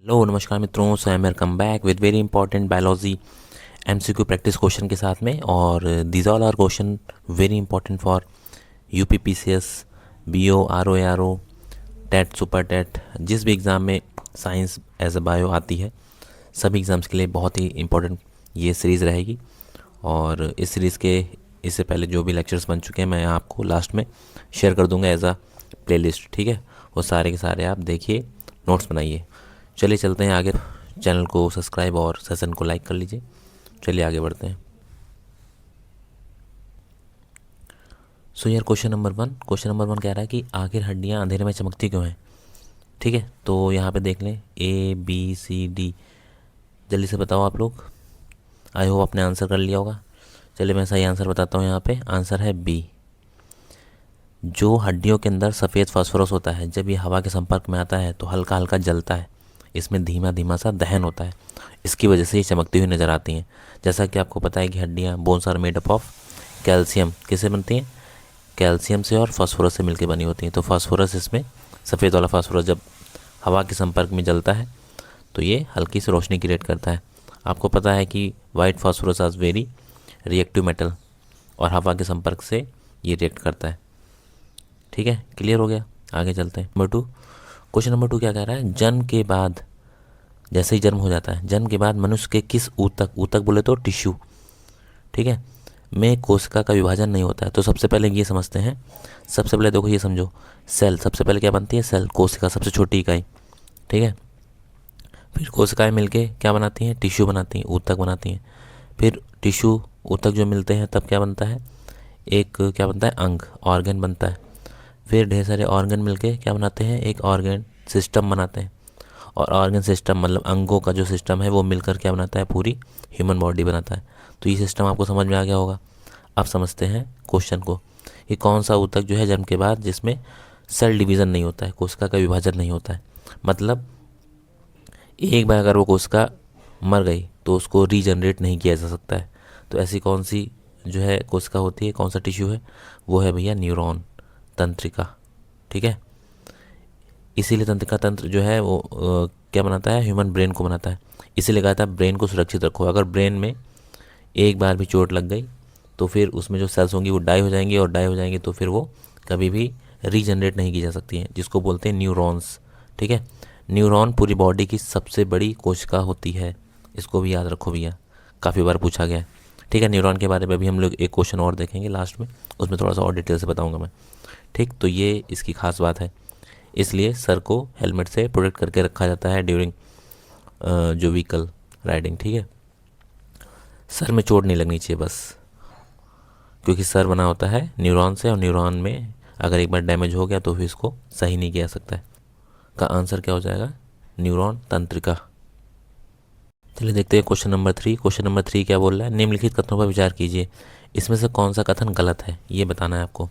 Hello नमस्कार मित्रों, so I am welcome back with very important biology MCQ practice question के साथ में। और these all are question very important for UPPCS, BO, RO, TET, super TET, जिस भी exam में साइंस एज अ बायो आती है, सभी एग्ज़ाम्स के लिए बहुत ही इंपॉर्टेंट ये सीरीज़ रहेगी। और इस सीरीज़ के इससे पहले जो भी लेक्चर्स बन चुके हैं मैं आपको लास्ट में शेयर कर दूंगा एज अ प्लेलिस्ट। ठीक है, वो सारे के सारे आप देखिए, नोट्स बनाइए। चलिए चलते हैं आगे। चैनल को सब्सक्राइब और सेशन को लाइक कर लीजिए। चलिए आगे बढ़ते हैं। सो यार क्वेश्चन नंबर वन कह रहा है कि आखिर हड्डियां अंधेरे में चमकती क्यों हैं। ठीक है, तो यहाँ पे देख लें ABCD, जल्दी से बताओ आप लोग। आई होप आपने आंसर कर लिया होगा। चलिए मैं सही आंसर बताता हूँ। यहाँ पे आंसर है बी। जो हड्डियों के अंदर सफ़ेद फास्फोरस होता है, जब ये हवा के संपर्क में आता है तो हल्का हल्का जलता है। इसमें धीमा धीमा सा दहन होता है, इसकी वजह से ये चमकती हुई नज़र आती हैं। जैसा कि आपको पता है कि हड्डियाँ bones are made up of calcium. किससे बनती हैं? कैल्शियम से और फास्फोरस से मिलकर बनी होती हैं। तो फास्फोरस, इसमें सफ़ेद वाला फास्फोरस जब हवा के संपर्क में जलता है तो ये हल्की सी रोशनी क्रिएट करता है। आपको पता है कि वाइट फास्फोरस आज वेरी रिएक्टिव मेटल, और हवा के संपर्क से ये रिएक्ट करता है। ठीक है, क्लियर हो गया। आगे चलते हैं। क्वेश्चन नंबर 2 क्या कह रहा है? जन्म के बाद, जैसे ही जन्म हो जाता है, जन्म के बाद मनुष्य के किस ऊतक, ऊतक बोले तो टिश्यू, ठीक है, में कोशिका का विभाजन नहीं होता है। तो सबसे पहले ये समझते हैं। सबसे पहले देखो, ये समझो, सेल सबसे पहले क्या बनती है? सेल, कोशिका, सबसे छोटी इकाई। ठीक है, फिर कोशिकाएं मिलके क्या बनाती हैं? टिश्यू बनाती हैं, ऊतक बनाती हैं। फिर टिश्यू ऊतक जो मिलते हैं तब क्या बनता है? एक क्या बनता है? अंग, ऑर्गन बनता है। फिर ढेर सारे ऑर्गन मिलके क्या बनाते हैं? एक ऑर्गन सिस्टम बनाते हैं। और ऑर्गन सिस्टम मतलब अंगों का जो सिस्टम है वो मिलकर क्या बनाता है? पूरी ह्यूमन बॉडी बनाता है। तो ये सिस्टम आपको समझ में आ गया होगा। अब समझते हैं क्वेश्चन को। ये कौन सा ऊतक जो है जन्म के बाद जिसमें सेल डिवीज़न नहीं होता है, कोशिका का विभाजन नहीं होता है। मतलब एक बार अगर वो कोशिका मर गई तो उसको रीजनरेट नहीं किया जा सकता है। तो ऐसी कौन सी जो है कोशिका होती है, कौन सा टिश्यू है? वो है भैया न्यूरॉन, तंत्रिका। ठीक है, इसीलिए तंत्रिका तंत्र जो है वो क्या बनाता है? ह्यूमन ब्रेन को बनाता है। इसीलिए कहा था ब्रेन को सुरक्षित रखो। अगर ब्रेन में एक बार भी चोट लग गई तो फिर उसमें जो सेल्स होंगी वो डाई हो जाएंगी, और डाई हो जाएंगी तो फिर वो कभी भी रीजनरेट नहीं की जा सकती हैं, जिसको बोलते हैं न्यूरॉन्स। ठीक है, न्यूरॉन पूरी बॉडी की सबसे बड़ी कोशिका होती है। इसको भी याद रखो भैया, काफ़ी बार पूछा गया है। ठीक है, न्यूरॉन के बारे में भी हम लोग एक क्वेश्चन और देखेंगे लास्ट में, उसमें थोड़ा सा और डिटेल से बताऊंगा मैं। ठीक, तो ये इसकी खास बात है। इसलिए सर को हेलमेट से प्रोटेक्ट करके रखा जाता है ड्यूरिंग जो व्हीकल राइडिंग। ठीक है, सर में चोट नहीं लगनी चाहिए बस, क्योंकि सर बना होता है न्यूरॉन से, और न्यूरॉन में अगर एक बार डैमेज हो गया तो फिर इसको सही नहीं किया जा सकता है। का आंसर क्या हो जाएगा? न्यूरॉन तंत्रिका। चलिए देखते हैं क्वेश्चन नंबर 3। क्वेश्चन नंबर 3 क्या बोल रहा है? निम्नलिखित कथनों पर विचार कीजिए, इसमें से कौन सा कथन गलत है, ये बताना है आपको।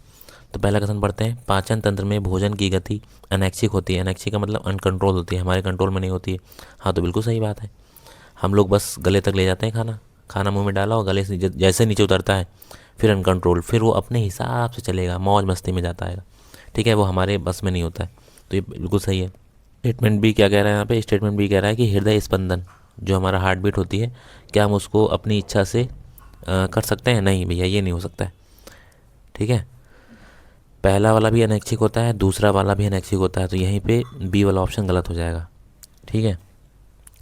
तो पहला कथन पढ़ते हैं। पाचन तंत्र में भोजन की गति अनैच्छिक होती है। अनैच्छिक का मतलब अनकंट्रोल होती है, हमारे कंट्रोल में नहीं होती है। हाँ, तो बिल्कुल सही बात है। हम लोग बस गले तक ले जाते हैं खाना, खाना मुंह में डाला और गले से जैसे नीचे उतरता है फिर अनकंट्रोल, फिर वो अपने हिसाब से चलेगा, मौज मस्ती में जाता है। ठीक है, वो हमारे बस में नहीं होता है। तो ये बिल्कुल सही है। स्टेटमेंट बी क्या कह रहा है यहाँ पे? स्टेटमेंट बी कह रहा है कि हृदय स्पंदन, जो हमारा हार्ट बीट होती है, क्या हम उसको अपनी इच्छा से कर सकते हैं? नहीं भैया, ये नहीं हो सकता है। ठीक है, पहला वाला भी अनैच्छिक होता है, दूसरा वाला भी अनैच्छिक होता है। तो यहीं पे बी वाला ऑप्शन गलत हो जाएगा। ठीक है,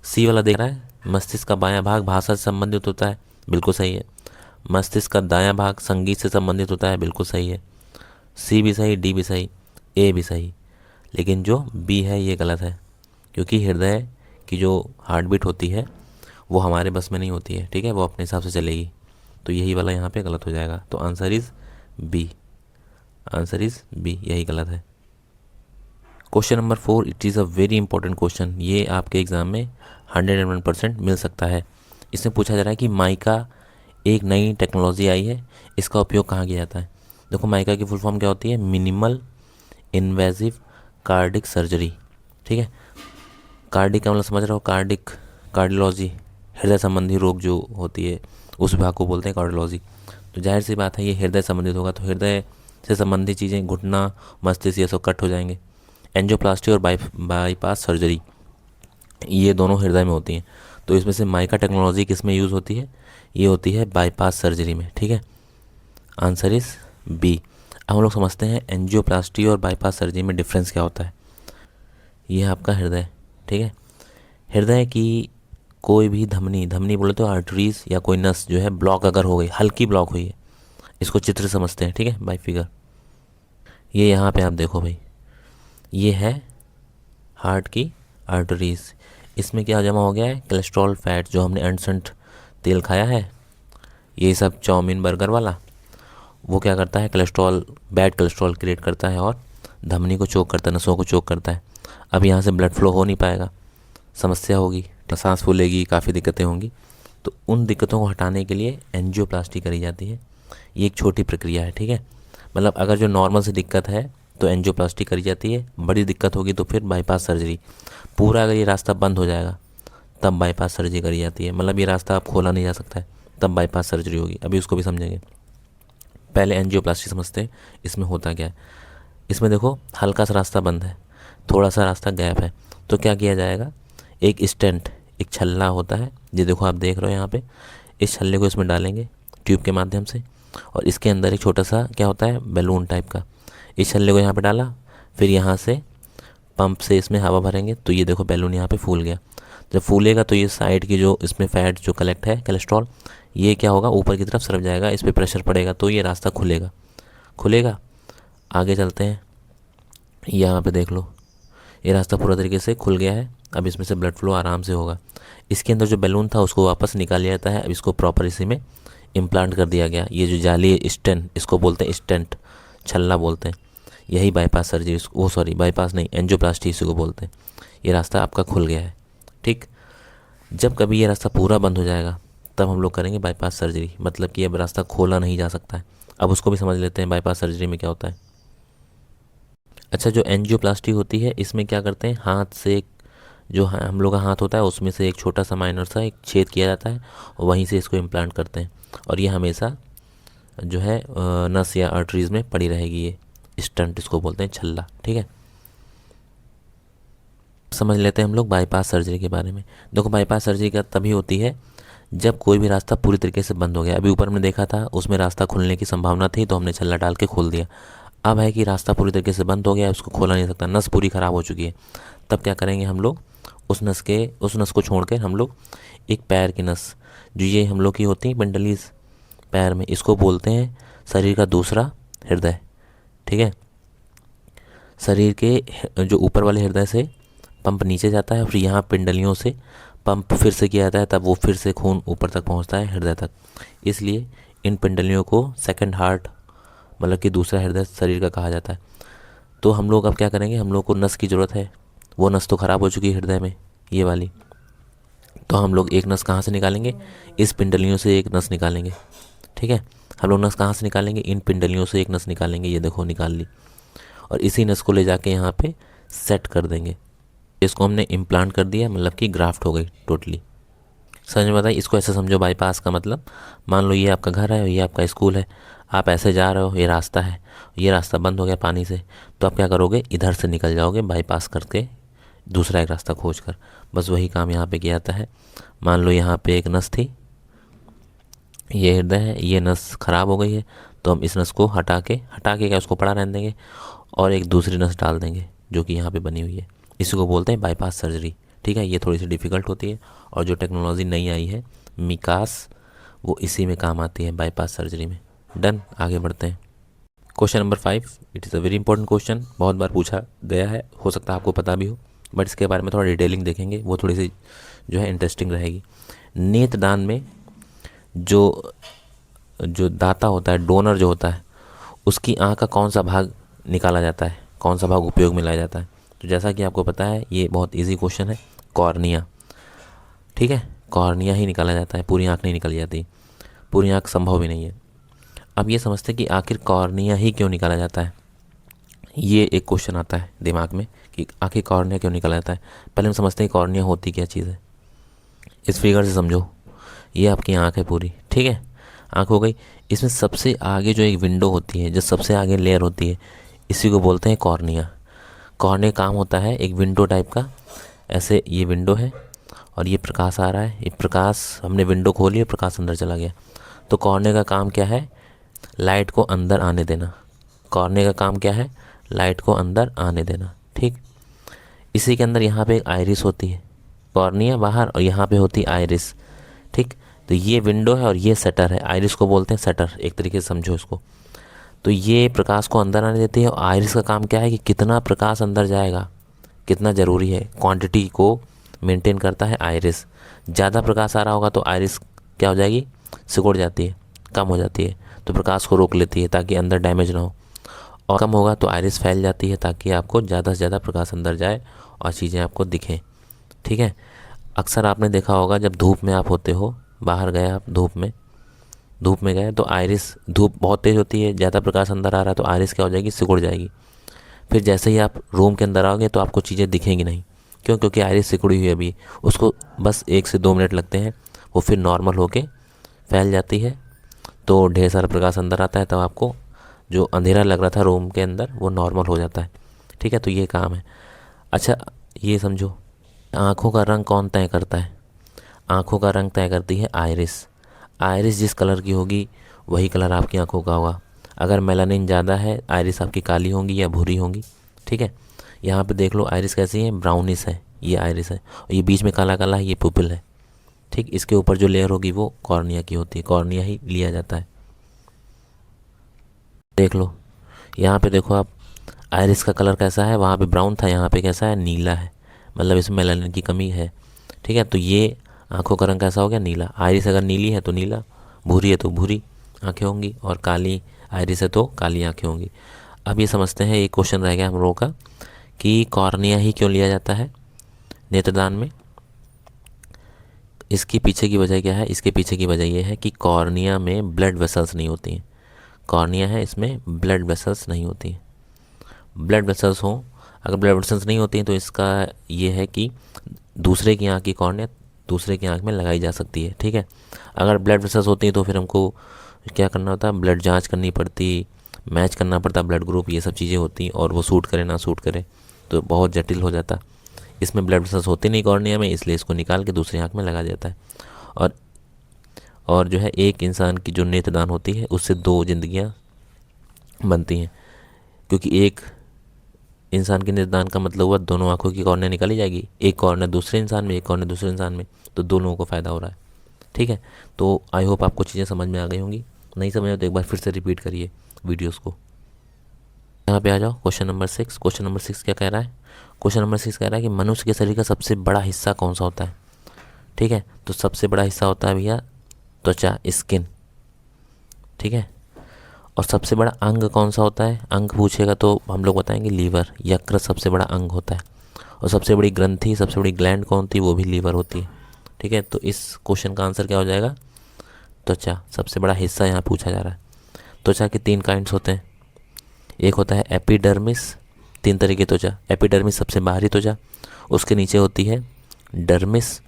सी वाला देख रहा है, मस्तिष्क का बायां भाग भाषा से संबंधित होता है, बिल्कुल सही है। मस्तिष्क का दायां भाग संगीत से संबंधित होता है, बिल्कुल सही है। सी भी सही, डी भी सही, ए भी सही। लेकिन जो बी है ये गलत है, क्योंकि हृदय की जो हार्ट बीट होती है वो हमारे बस में नहीं होती है। ठीक है, वो अपने हिसाब से चलेगी। तो यही वाला यहाँ पे गलत हो जाएगा। तो answer is B, answer is B, यही गलत है। Question number 4, it is a very important question. ये आपके एग्ज़ाम में 101% मिल सकता है। इसमें पूछा जा रहा है कि माइका एक नई टेक्नोलॉजी आई है, इसका उपयोग कहाँ किया जाता है। देखो, माइका की फुल फॉर्म क्या होती है? Minimal invasive cardiac surgery. ठीक है, कार्डिक का मतलब समझ रहे हो? कार्डिक, कार्डियोलॉजी, हृदय संबंधी रोग जो होती है उस विभाग को बोलते हैं कार्डियोलॉजी। तो जाहिर सी बात है ये हृदय संबंधित होगा, तो हृदय से संबंधित चीज़ें, घुटना, मस्तिष्क, ये सब कट हो जाएंगे। एंजियोप्लास्टी और बाईपास सर्जरी, ये दोनों हृदय में होती हैं। तो इसमें से माइका टेक्नोलॉजी किस में यूज़ होती है? ये होती है बाईपास सर्जरी में। ठीक है, आंसर इज बी। अब हम लोग समझते हैं एंजियोप्लास्टी और बाईपास सर्जरी में डिफरेंस क्या होता है। ये है आपका हृदय। ठीक है, हृदय की कोई भी धमनी, धमनी बोले तो आर्टरीज या कोई नस जो है ब्लॉक अगर हो गई, हल्की ब्लॉक हुई है, इसको चित्र समझते हैं। ठीक है, बाई फिगर। ये यहाँ पे आप देखो भाई, ये है हार्ट की आर्टरीज। इसमें क्या जमा हो गया है? कोलेस्ट्रॉल फैट, जो हमने अनसंट तेल खाया है, ये सब चाउमीन बर्गर वाला, वो क्या करता है? कोलेस्ट्रॉल, बैड कोलेस्ट्रॉल क्रिएट करता है और धमनी को चोक करता है, नसों को चोक करता है। अब यहाँ से ब्लड फ्लो हो नहीं पाएगा, समस्या होगी, सांस फूलेगी, काफ़ी दिक्कतें होंगी। तो उन दिक्कतों को हटाने के लिए एंजियोप्लास्टी करी जाती है। ये एक छोटी प्रक्रिया है। ठीक है, मतलब अगर जो नॉर्मल से दिक्कत है तो एंजियोप्लास्टी करी जाती है, बड़ी दिक्कत होगी तो फिर बाईपास सर्जरी। पूरा अगर ये रास्ता बंद हो जाएगा तब बाईपास सर्जरी करी जाती है, मतलब ये रास्ता अब खोला नहीं जा सकता है, तब बाईपास सर्जरी होगी। अभी उसको भी समझेंगे। पहले एंजियोप्लास्टी समझते हैं, इसमें होता क्या है। इसमें देखो हल्का सा रास्ता बंद है, थोड़ा सा रास्ता गैप है, तो क्या किया जाएगा? एक स्टेंट, एक छल्ला होता है, ये देखो आप देख रहे हो यहाँ पे, इस छल्ले को इसमें डालेंगे ट्यूब के माध्यम से, और इसके अंदर एक छोटा सा क्या होता है? बैलून टाइप का। इस छल्ले को यहाँ पे डाला, फिर यहाँ से पंप से इसमें हवा भरेंगे, तो ये देखो बैलून यहाँ पे फूल गया। जब फूलेगा तो ये साइड की जो इसमें फैट जो कलेक्ट है, कोलेस्ट्रॉल, ये क्या होगा? ऊपर की तरफ सरक जाएगा, इस पर प्रेशर पड़ेगा तो ये रास्ता खुलेगा। खुलेगा, आगे चलते हैं। यहाँ पे देख लो, ये रास्ता पूरा तरीके से खुल गया है। अब इसमें से ब्लड फ्लो आराम से होगा। इसके अंदर जो बैलून था उसको वापस निकाल लिया जाता है। अब इसको प्रॉपर इसी में इम्प्लांट कर दिया गया। ये जो जाली है स्टेंट, इसको बोलते हैं स्टेंट, छल्ला बोलते हैं। यही बाईपास सर्जरी, वो सॉरी बाईपास नहीं, एंजियोप्लास्टी इसी को बोलते हैं। ये रास्ता आपका खुल गया है। ठीक, जब कभी ये रास्ता पूरा बंद हो जाएगा तब हम लोग करेंगे बाईपास सर्जरी, मतलब कि अब रास्ता खोला नहीं जा सकता है। अब उसको भी समझ लेते हैं बाईपास सर्जरी में क्या होता है। अच्छा, जो एंजियोप्लास्टी होती है इसमें क्या करते हैं? हाथ से जो हम लोग का हाथ होता है उसमें से एक छोटा सा माइनर सा एक छेद किया जाता है और वहीं से इसको इम्प्लांट करते हैं, और ये हमेशा जो है नस या आर्टरीज में पड़ी रहेगी। ये स्टंट इसको बोलते हैं, छल्ला। ठीक है, समझ लेते हैं हम लोग बाईपास सर्जरी के बारे में। देखो बाईपास सर्जरी का तभी होती है जब कोई भी रास्ता पूरी तरीके से बंद हो गया। अभी ऊपर हमने देखा था उसमें रास्ता खुलने की संभावना थी तो हमने छल्ला डाल के खोल दिया। अब है कि रास्ता पूरी तरीके से बंद हो गया, उसको खोला नहीं सकता, नस पूरी ख़राब हो चुकी है। तब क्या करेंगे हम लोग? उस नस को छोड़ कर हम लोग एक पैर की नस, जो ये हम लोग की होती है पेंडलीज पैर में, इसको बोलते हैं शरीर का दूसरा हृदय। ठीक है, शरीर के जो ऊपर वाले हृदय से पंप नीचे जाता है, फिर यहाँ पिंडलियों से पंप फिर से किया जाता है, तब वो फिर से खून ऊपर तक पहुँचता है हृदय तक। इसलिए इन पिंडलियों को सेकंड हार्ट, मतलब कि दूसरा हृदय शरीर का कहा जाता है। तो हम लोग अब क्या करेंगे? हम लोग को नस की ज़रूरत है, वो नस तो ख़राब हो चुकी है हृदय में, ये वाली। तो हम लोग एक नस कहाँ से निकालेंगे? इस पिंडलियों से एक नस निकालेंगे। ठीक है, हम लोग नस कहाँ से निकालेंगे? इन पिंडलियों से एक नस निकालेंगे। ये देखो निकाल ली, और इसी नस को ले जाके यहाँ पे सेट कर देंगे। इसको हमने इम्प्लांट कर दिया, मतलब कि ग्राफ्ट हो गई टोटली। समझ में बताइए? इसको ऐसे समझो, बाईपास का मतलब, मान लो ये आपका घर है, ये आपका स्कूल है, आप ऐसे जा रहे हो, ये रास्ता है, ये रास्ता बंद हो गया पानी से, तो आप क्या करोगे? इधर से निकल जाओगे बाईपास करके, दूसरा एक रास्ता खोज कर। बस वही काम यहाँ पे किया जाता है। मान लो यहाँ पे एक नस थी, ये हृदय है, ये नस ख़राब हो गई है, तो हम इस नस को हटा के क्या उसको पड़ा रहने देंगे और एक दूसरी नस डाल देंगे जो कि यहाँ पे बनी हुई है। इसी को बोलते हैं बाईपास सर्जरी। ठीक है, ये थोड़ी सी डिफ़िकल्ट होती है, और जो टेक्नोलॉजी नई आई है मिकास, वो इसी में काम आती है, बाईपास सर्जरी में। डन, आगे बढ़ते हैं। Question number 5, it is a very important question, बहुत बार पूछा गया है, हो सकता है आपको पता भी हो, बट इसके बारे में थोड़ा डिटेलिंग देखेंगे, वो थोड़ी सी जो है इंटरेस्टिंग रहेगी। नेत्रदान में जो जो दाता होता है, डोनर जो होता है, उसकी आँख का कौन सा भाग निकाला जाता है, कौन सा भाग उपयोग में लाया जाता है? तो जैसा कि आपको पता है, ये बहुत इजी क्वेश्चन है, कॉर्निया। ठीक है, कॉर्निया ही निकाला जाता है, पूरी आँख नहीं निकाली जाती, पूरी आँख संभव भी नहीं है। अब ये समझते हैं कि आखिर कॉर्निया ही क्यों निकाला जाता है। ये एक क्वेश्चन आता है दिमाग में कि आखिर कॉर्निया क्यों निकाला जाता है। पहले हम समझते हैं कॉर्निया होती क्या चीज़ है। इस फिगर से समझो, ये आपकी आँख है पूरी। ठीक है, आँख हो गई, इसमें सबसे आगे जो एक विंडो होती है, जो सबसे आगे लेयर होती है, इसी को बोलते हैं कॉर्निया। कॉर्निया काम होता है एक विंडो टाइप का, ऐसे ये विंडो है और ये प्रकाश आ रहा है, ये प्रकाश हमने विंडो खोली और प्रकाश अंदर चला गया। तो कॉर्निया का काम क्या है? लाइट को अंदर आने देना। कॉर्निया का काम क्या है? लाइट को अंदर आने देना। ठीक, इसी के अंदर यहाँ पे एक आइरिस होती है, कॉर्निया बाहर और यहाँ पे होती है आइरिस। ठीक, तो ये विंडो है और ये शटर है, आइरिस को बोलते हैं शटर, एक तरीके से समझो इसको। तो ये प्रकाश को अंदर आने देती है और आइरिस का काम क्या है कि कितना प्रकाश अंदर जाएगा, कितना ज़रूरी है, क्वांटिटी को मेंटेन करता है आइरिस। ज़्यादा प्रकाश आ रहा होगा तो आइरिस क्या हो जाएगी? सिकुड़ जाती है, कम हो जाती है, तो प्रकाश को रोक लेती है ताकि अंदर डैमेज ना हो। और कम होगा तो आइरिस फैल जाती है ताकि आपको ज़्यादा से ज़्यादा प्रकाश अंदर जाए और चीज़ें आपको दिखें। ठीक है, अक्सर आपने देखा होगा जब धूप में आप होते हो, बाहर गए आप धूप में गए तो आइरिस, धूप बहुत तेज़ होती है, ज़्यादा प्रकाश अंदर आ रहा है तो आइरिस क्या हो जाएगी? सिकुड़ जाएगी। फिर जैसे ही आप रूम के अंदर आओगे तो आपको चीज़ें दिखेंगी नहीं। क्यों? क्योंकि आइरिस सिकुड़ी हुई है अभी, उसको बस 1 से 2 मिनट लगते हैं, वो फिर नॉर्मल होके फैल जाती है, तो ढेर सारा प्रकाश अंदर आता है, तब आपको जो अंधेरा लग रहा था रूम के अंदर वो नॉर्मल हो जाता है। ठीक है, तो ये काम है। अच्छा, ये समझो, आँखों का रंग कौन तय करता है? आँखों का रंग तय करती है आइरिस। आइरिस जिस कलर की होगी वही कलर आपकी आँखों का होगा। अगर मेलानिन ज़्यादा है, आइरिस आपकी काली होंगी या भूरी होंगी। ठीक है, यहाँ पे देख लो आइरिस कैसी है? ब्राउनिश है, ये आइरिस है, और ये बीच में काला काला है, ये पुपिल है। ठीक, इसके ऊपर जो लेयर होगी वो कॉर्निया की होती है, कॉर्निया ही लिया जाता है। देख लो, यहाँ पे देखो आप, आइरिस का कलर कैसा है? वहाँ पे ब्राउन था, यहाँ पे कैसा है? नीला है, मतलब इसमें मेलानिन की कमी है। ठीक है, तो ये आंखों का रंग कैसा हो गया? नीला। आइरिस अगर नीली है तो नीला, भूरी है तो भूरी आंखें होंगी, और काली आइरिस है तो काली आंखें होंगी। अब ये समझते हैं, एक क्वेश्चन रह गया हम लोगों का कि कॉर्निया ही क्यों लिया जाता है नेत्रदान में। इसकी पीछे की वजह क्या है? इसके पीछे की वजह ये है कि कॉर्निया में ब्लड वेसल्स नहीं होती हैं। कॉर्निया है, इसमें ब्लड वेसल्स नहीं होती हैं। ब्लड वेसल्स हों, अगर ब्लड वेसल्स नहीं होती हैं तो इसका ये है कि दूसरे की आँख की कॉर्निया दूसरे की आँख में लगाई जा सकती है। ठीक है, अगर ब्लड वेसल्स होती हैं तो फिर हमको क्या करना होता है? ब्लड जांच करनी पड़ती, मैच करना पड़ता ब्लड ग्रुप, ये सब चीज़ें होती, और वो सूट करे ना सूट करे तो बहुत जटिल हो जाता। इसमें ब्लड वेसल्स होते नहीं कॉर्निया में, इसलिए इसको निकाल के दूसरी आँख में लगा देता है। और और जो है, एक इंसान की जो नेत्रदान होती है उससे 2 जिंदगियाँ बनती हैं, क्योंकि एक इंसान के नेत्रदान का मतलब हुआ दोनों आंखों की कॉर्निया निकाली जाएगी, एक कॉर्निया दूसरे इंसान में, एक कॉर्निया दूसरे इंसान में, तो दोनों को फ़ायदा हो रहा है। ठीक है, तो आई होप आपको चीज़ें समझ में आ गई होंगी। नहीं समझ में तो एक बार फिर से रिपीट करिए वीडियोस को। यहाँ पे आ जाओ, क्वेश्चन नंबर 6। क्वेश्चन नंबर 6 क्या कह रहा है? क्वेश्चन नंबर 6 कह रहा है कि मनुष्य के शरीर का सबसे बड़ा हिस्सा कौन सा होता है? ठीक है, तो सबसे बड़ा हिस्सा होता है भैया त्वचा, स्किन। ठीक है, और सबसे बड़ा अंग कौन सा होता है? अंग पूछेगा तो हम लोग बताएंगे लीवर, यकृत सबसे बड़ा अंग होता है। और सबसे बड़ी ग्रंथि, सबसे बड़ी ग्लैंड कौन थी? वो भी लीवर होती है। ठीक है, तो इस क्वेश्चन का आंसर क्या हो जाएगा? त्वचा सबसे बड़ा हिस्सा यहाँ पूछा जा रहा है। त्वचा के 3 काइंड्स होते हैं, एक होता है एपिडर्मिस। 3 तरह की त्वचा, एपिडर्मिस सबसे बाहरी त्वचा, उसके नीचे होती है डर्मिस,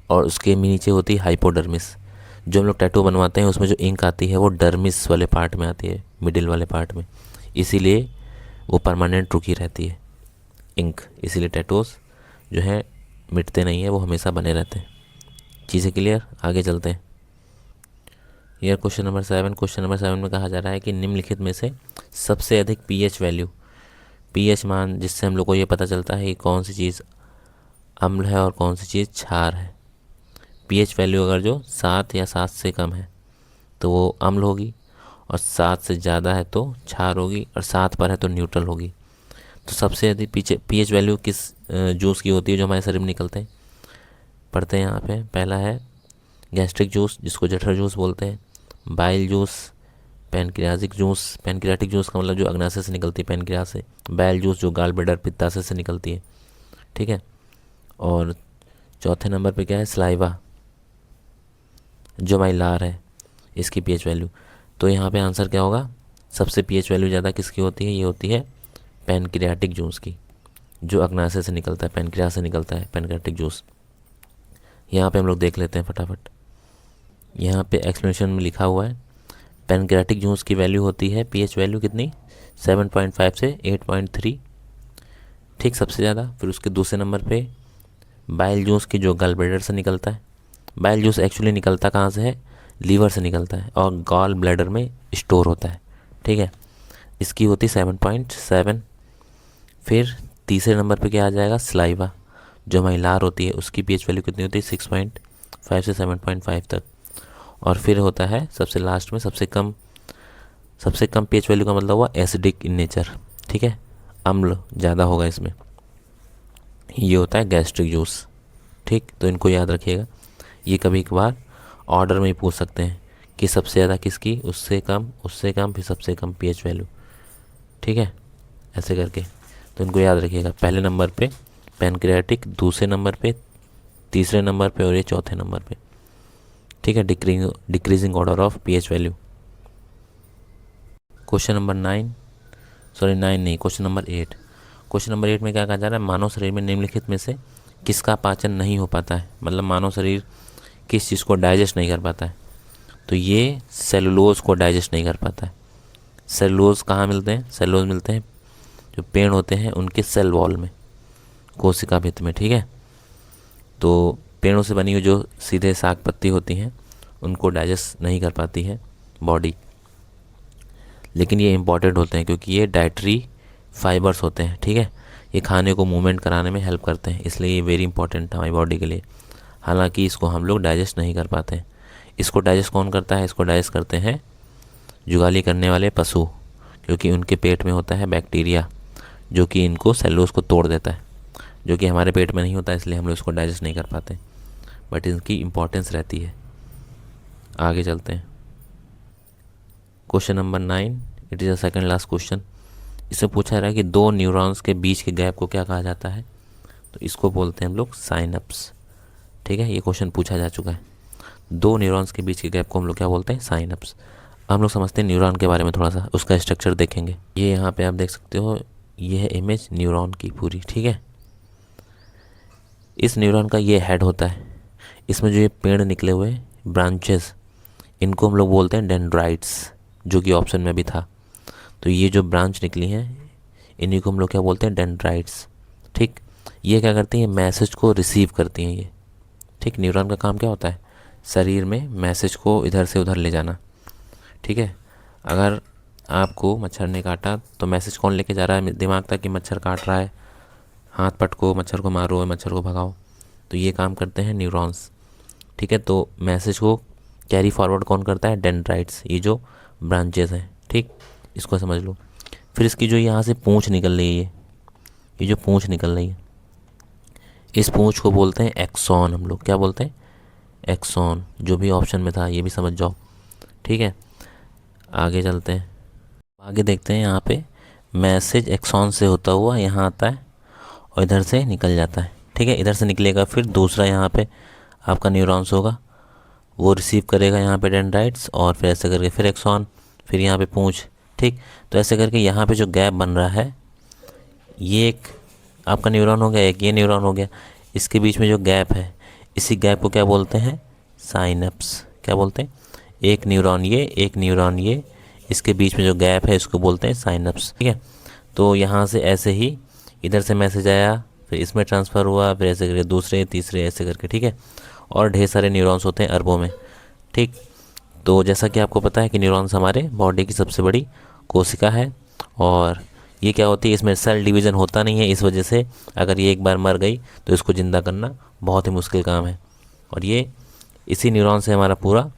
और उसके नीचे होती है हाइपोडर्मिस। जो हम लोग टैटू बनवाते हैं उसमें जो इंक आती है वो डर्मिस वाले पार्ट में आती है, मिडिल वाले पार्ट में, इसीलिए वो परमानेंट रुकी रहती है इंक, इसीलिए टैटूज जो है मिटते नहीं है, वो हमेशा बने रहते हैं। चीज़ें क्लियर? आगे चलते हैं। यह क्वेश्चन नंबर 7। क्वेश्चन नंबर 7 में कहा जा रहा है कि निम्नलिखित में से सबसे अधिक पीएच वैल्यू, पीएच मान जिससे हम लोग को ये पता चलता है कि कौन सी चीज़ अम्ल है और कौन सी चीज़ क्षार है। पीएच वैल्यू अगर जो 7 या 7 से कम है तो वो अम्ल होगी, और 7 से ज़्यादा है तो क्षार होगी, और 7 पर है तो न्यूट्रल होगी। तो सबसे अधिक पीएच वैल्यू किस जूस की होती है जो हमारे शरीर में निकलते हैं? पढ़ते हैं यहाँ पे। पहला है गैस्ट्रिक जूस, जिसको जठर जूस बोलते हैं, bile juice, pancreatic juice, pancreatic juice का मतलब जो अग्नाशय से निकलती है पैनक्रियास से, बाइल जूस जो गाल ब्लैडर पित्ताशय से निकलती है। ठीक है, और चौथे नंबर पे क्या है? स्लाइवा, जो हमारी लार है, इसकी पीएच वैल्यू। तो यहाँ पे आंसर क्या होगा? सबसे पीएच वैल्यू ज़्यादा किसकी होती है? ये होती है पैनक्रियाटिक जूस की, जो अग्नाशय से निकलता है, पैनक्रियास से निकलता है पैनक्रियाटिक जूस। यहाँ पे हम लोग देख लेते हैं फटाफट। यहाँ पे एक्सप्लेनेशन में लिखा हुआ है पैनक्रियाटिक जूस की वैल्यू होती है, पीएच वैल्यू कितनी? 7.5 से 8.3। ठीक, सबसे ज़्यादा। फिर उसके दूसरे नंबर पे बाइल जूस की जो गॉल ब्लैडर से निकलता है। बाइल जूस एक्चुअली निकलता कहाँ से है, लीवर से निकलता है और गॉल ब्लैडर में स्टोर होता है। ठीक है, इसकी होती 7.7। फिर तीसरे नंबर पे क्या आ जाएगा, सलाइवा, जो हमारी लार होती है उसकी पीएच वैल्यू कितनी होती है, 6.5 से 7.5 तक। और फिर होता है सबसे लास्ट में सबसे कम पीएच वैल्यू का मतलब हुआ एसिडिक इन नेचर। ठीक है, अम्ल ज़्यादा होगा इसमें, ये होता है गैस्ट्रिक जूस। ठीक, तो इनको याद रखिएगा। ये कभी कभार ऑर्डर में ही पूछ सकते हैं कि सबसे ज़्यादा किसकी, उससे कम फिर सबसे कम पीएच वैल्यू। ठीक है, ऐसे करके तो इनको याद रखिएगा। पहले नंबर पे पैनक्रियाटिक, दूसरे नंबर पे, तीसरे नंबर पे और ये चौथे नंबर पे। ठीक है, decreasing order of pH value. Question number 9, sorry 9 नहीं, क्वेश्चन नंबर 8। क्वेश्चन नंबर 8 में क्या कहा जा रहा है, मानव शरीर में निम्नलिखित में से किसका पाचन नहीं हो पाता है, मतलब मानव शरीर किस चीज़ को डाइजेस्ट नहीं कर पाता है। तो ये सेलुलोज को डाइजेस्ट नहीं कर पाता है। सेलुलोज कहाँ मिलते हैं, सेलुलोज मिलते हैं जो पेड़ होते हैं उनके सेल वॉल में, कोशिका भित्ति में। ठीक है, तो पेड़ों से बनी हुई जो सीधे साग पत्ती होती हैं उनको डाइजेस्ट नहीं कर पाती है बॉडी, लेकिन ये इम्पॉर्टेंट होते हैं क्योंकि ये डाइटरी फाइबर्स होते हैं। ठीक है, ये खाने को मूवमेंट कराने में हेल्प करते हैं, इसलिए ये वेरी इंपॉर्टेंट है हमारी बॉडी के लिए। हालांकि इसको हम लोग डाइजेस्ट नहीं कर पाते हैं। इसको डाइजेस्ट कौन करता है, इसको डाइजेस्ट करते हैं जुगाली करने वाले पशु, क्योंकि उनके पेट में होता है बैक्टीरिया जो कि इनको सेलुलोज को तोड़ देता है, जो कि हमारे पेट में नहीं होता, इसलिए हम लोग इसको डाइजेस्ट नहीं कर पाते, बट इनकी इम्पोर्टेंस रहती है। आगे चलते हैं। Question number 9, it is a second last question. इसमें पूछा रहा है कि दो न्यूरॉन्स के बीच के गैप को क्या कहा जाता है, तो इसको बोलते हैं हम लोग साइनप्स। ठीक है, ये क्वेश्चन पूछा जा चुका है। दो न्यूरॉन्स के बीच के गैप को हम लोग क्या बोलते हैं, साइनप्स। हम लोग समझते हैं न्यूरॉन के बारे में, थोड़ा सा उसका स्ट्रक्चर देखेंगे। ये यहाँ पे आप देख सकते हो, ये है इमेज न्यूरॉन की पूरी। ठीक है, इस न्यूरॉन का ये हेड होता है, इसमें जो ये पेड़ निकले हुए ब्रांचेस, इनको हम लोग बोलते हैं डेंड्राइट्स, जो कि ऑप्शन में भी था। तो ये जो ब्रांच निकली हैं इन्हीं को हम लोग क्या बोलते हैं, डेंड्राइट्स। ठीक, ये क्या करती हैं, मैसेज को रिसीव करती हैं ये। ठीक, न्यूरॉन का काम क्या होता है, शरीर में मैसेज को इधर से उधर ले जाना। ठीक है, अगर आपको मच्छर ने काटा तो मैसेज कौन लेके जा रहा है दिमाग तक कि मच्छर काट रहा है, हाथ पटको, मच्छर को मारो, मच्छर को भगाओ। तो ये काम करते हैं न्यूरॉन्स। ठीक है, तो मैसेज को कैरी फॉरवर्ड कौन करता है, डेंड्राइट्स, ये जो ब्रांचेस हैं। ठीक, इसको समझ लो। फिर इसकी जो यहाँ से पूंछ निकल रही है, ये जो पूंछ निकल रही है, इस पूंछ को बोलते हैं एक्सॉन। हम लोग क्या बोलते हैं, एक्सॉन, जो भी ऑप्शन में था ये भी समझ जाओ। ठीक है, आगे चलते हैं। आगे देखते हैं, यहाँ पे मैसेज एक्सॉन से होता हुआ यहाँ आता है और इधर से निकल जाता है। ठीक है, इधर से निकलेगा, फिर दूसरा यहाँ पे आपका न्यूरॉन्स होगा, वो रिसीव करेगा यहाँ पे डेंड्राइट्स, और फिर ऐसे करके फिर एक्सॉन, फिर यहाँ पे पूंछ। ठीक, तो ऐसे करके यहाँ पे जो गैप बन रहा है, ये एक आपका न्यूरॉन हो गया, एक ये न्यूरॉन हो गया, इसके बीच में जो गैप है, इसी गैप को क्या बोलते हैं, साइनप्स। क्या बोलते हैं, एक न्यूरॉन ये, एक न्यूरॉन ये, इसके बीच में जो गैप है इसको बोलते हैं साइनप्स। ठीक है, तो यहाँ से ऐसे ही इधर से मैसेज आया, फिर इसमें ट्रांसफ़र हुआ, फिर ऐसे करके दूसरे तीसरे ऐसे करके। ठीक है, और ढेर सारे न्यूरॉन्स होते हैं अरबों में। ठीक, तो जैसा कि आपको पता है कि न्यूरॉन्स हमारे बॉडी की सबसे बड़ी कोशिका है, और ये क्या होती है, इसमें सेल डिवीज़न होता नहीं है, इस वजह से अगर ये एक बार मर गई तो इसको ज़िंदा करना बहुत ही मुश्किल काम है। और ये इसी न्यूरॉन से हमारा पूरा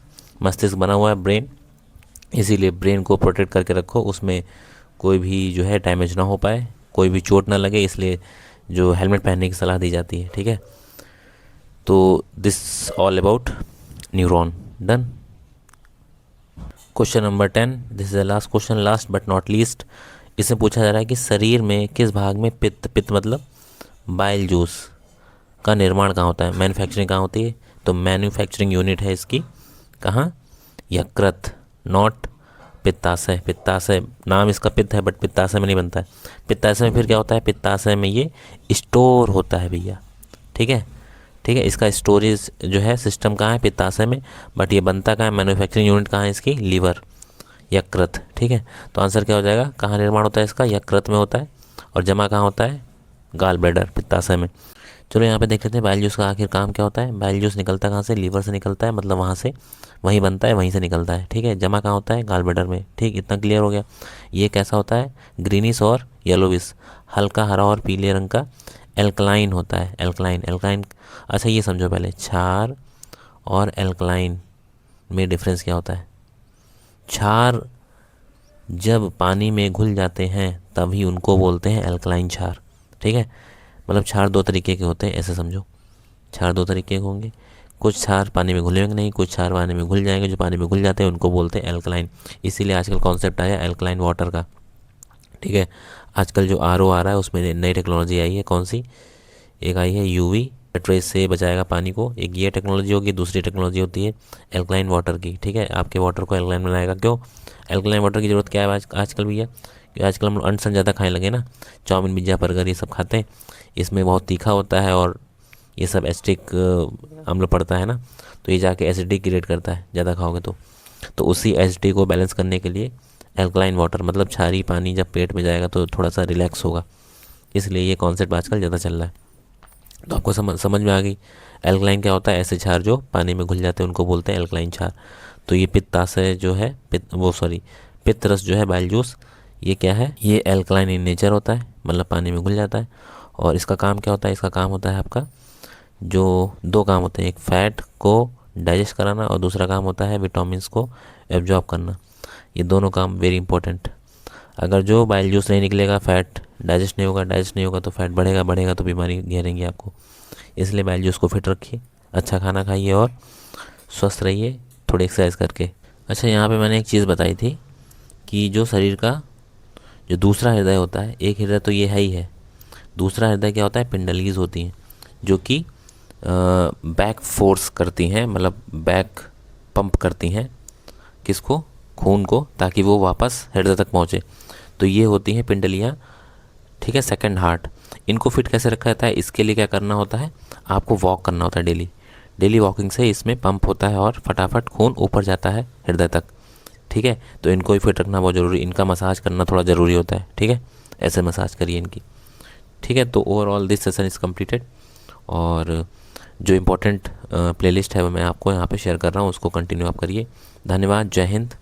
मस्तिष्क बना हुआ है, ब्रेन, इसीलिए ब्रेन को प्रोटेक्ट करके रखो, उसमें कोई भी जो है डैमेज ना हो पाए, कोई भी चोट ना लगे, इसलिए जो हेलमेट पहनने की सलाह दी जाती है। ठीक है, तो this all about neuron. Done. Question number 10, this is the last question, last but not least. इसमें पूछा जा रहा है कि शरीर में किस भाग में पित्त मतलब बाइल जूस का निर्माण कहाँ होता है, मैन्युफैक्चरिंग कहाँ होती है, तो मैन्युफैक्चरिंग यूनिट है इसकी कहाँ, यकृत, नॉट पित्ताशय। पित्ताशय नाम इसका पित्त है, बट पित्ताशय में नहीं बनता है। पित्ताशय में फिर क्या होता है, पित्ताशय में ये स्टोर होता है भैया। ठीक है, ठीक है, इसका स्टोरेज जो है सिस्टम कहाँ है, पित्ताशय में, बट ये बनता कहाँ है, मैन्युफैक्चरिंग यूनिट कहाँ है इसकी, लीवर, यकृत। ठीक है, तो आंसर क्या हो जाएगा, कहाँ निर्माण होता है इसका, यकृत में होता है, और जमा कहाँ होता है, गाल ब्लैडर पित्ताशय में। चलो यहाँ पे देख लेते हैं बाइल जूस का आखिर काम क्या होता है। बाइल जूस निकलता है कहाँ से? लीवर से निकलता है, मतलब वहाँ से वहीं बनता है, वहीं से निकलता है। ठीक है, जमा कहाँ होता है? गाल ब्लैडर में। ठीक, इतना क्लियर हो गया। ये कैसा होता है? ग्रीनिश और येलोविश, हल्का हरा और पीले रंग का एल्कलाइन होता है। Alkaline, alkaline. अच्छा ये समझो पहले, क्षार और एल्कलाइन में डिफरेंस क्या होता है? क्षार जब पानी में घुल जाते हैं तभी उनको बोलते हैं एल्कलाइन क्षार। ठीक है, मतलब क्षार दो तरीके के होते हैं, ऐसे समझो। क्षार दो तरीके के होंगे, कुछ क्षार पानी में घुलेंगे नहीं, कुछ क्षार पानी में घुल जाएंगे। जो पानी में घुल जाते हैं उनको बोलते हैं एल्कलाइन। इसीलिए आजकल कॉन्सेप्ट आया एल्कलाइन वाटर का। ठीक है, आजकल जो आरओ आ रहा है उसमें नई टेक्नोलॉजी आई है। कौन सी? एक आई है यूवी रेस से बचाएगा पानी को, एक ये टेक्नोलॉजी होगी। दूसरी टेक्नोलॉजी होती है एल्कलाइन वाटर की। ठीक है, आपके वाटर को एल्कलाइन बनाएगा। क्यों एल्कलाइन वाटर की ज़रूरत क्या है आजकल भैया? कि आजकल हम अनसन ज़्यादा खाने लगे ना, चाउमीन पिज्ज़ा बर्गर ये सब खाते हैं। इसमें बहुत तीखा होता है और ये सब एसिडिक अम्ल पड़ता है ना, तो ये जाके एसिडिटी क्रिएट करता है ज़्यादा खाओगे तो उसी एसिडिटी को बैलेंस करने के लिए एल्कलाइन वाटर, मतलब क्षारीय पानी जब पेट में जाएगा तो थोड़ा सा रिलैक्स होगा। इसलिए ये कॉन्सेप्ट आजकल ज़्यादा चल रहा है। तो आपको समझ में आ गई एल्कलाइन क्या होता है? ऐसे क्षार जो पानी में घुल जाते हैं उनको बोलते हैं एल्कलाइन क्षार। तो ये पित्ताशय जो है, पित्त रस जो है बाइल जूस, ये क्या है? ये एल्कलाइन इन नेचर होता है, मतलब पानी में घुल जाता है। और इसका काम क्या होता है? इसका काम होता है आपका जो दो काम होते हैं, एक फैट को डाइजेस्ट कराना और दूसरा काम होता है विटामिन्स को एब्जॉर्ब करना। ये दोनों काम वेरी इंपॉर्टेंट। अगर जो बाइल जूस नहीं निकलेगा, फैट डाइजेस्ट नहीं होगा तो फैट बढ़ेगा तो बीमारी घेरेंगी आपको। इसलिए बाइल जूस को फिट रखिए, अच्छा खाना खाइए और स्वस्थ रहिए थोड़ी एक्सरसाइज करके। अच्छा, यहाँ पे मैंने एक चीज़ बताई थी कि जो शरीर का जो दूसरा हृदय होता है, एक हृदय तो ये है ही है, दूसरा हृदय क्या होता है? पिंडलीज होती हैं जो कि बैक फोर्स करती हैं, मतलब बैक पंप करती हैं किसको? खून को, ताकि वो वापस हृदय तक पहुँचे। तो ये होती हैं पिंडलियाँ। ठीक है, सेकंड हार्ट। इनको फिट कैसे रखा जाता है? इसके लिए क्या करना होता है? आपको वॉक करना होता है डेली वॉकिंग से इसमें पंप होता है और फटाफट खून ऊपर जाता है हृदय तक। ठीक है, तो इनको भी फिट रखना बहुत ज़रूरी, इनका मसाज करना थोड़ा ज़रूरी होता है। ठीक है, ऐसे मसाज करिए इनकी। ठीक है, तो overall this session is completed. और जो इम्पोर्टेंट प्लेलिस्ट है वो मैं आपको यहाँ पे शेयर कर रहा हूँ, उसको कंटिन्यू आप करिए। धन्यवाद, जय हिंद।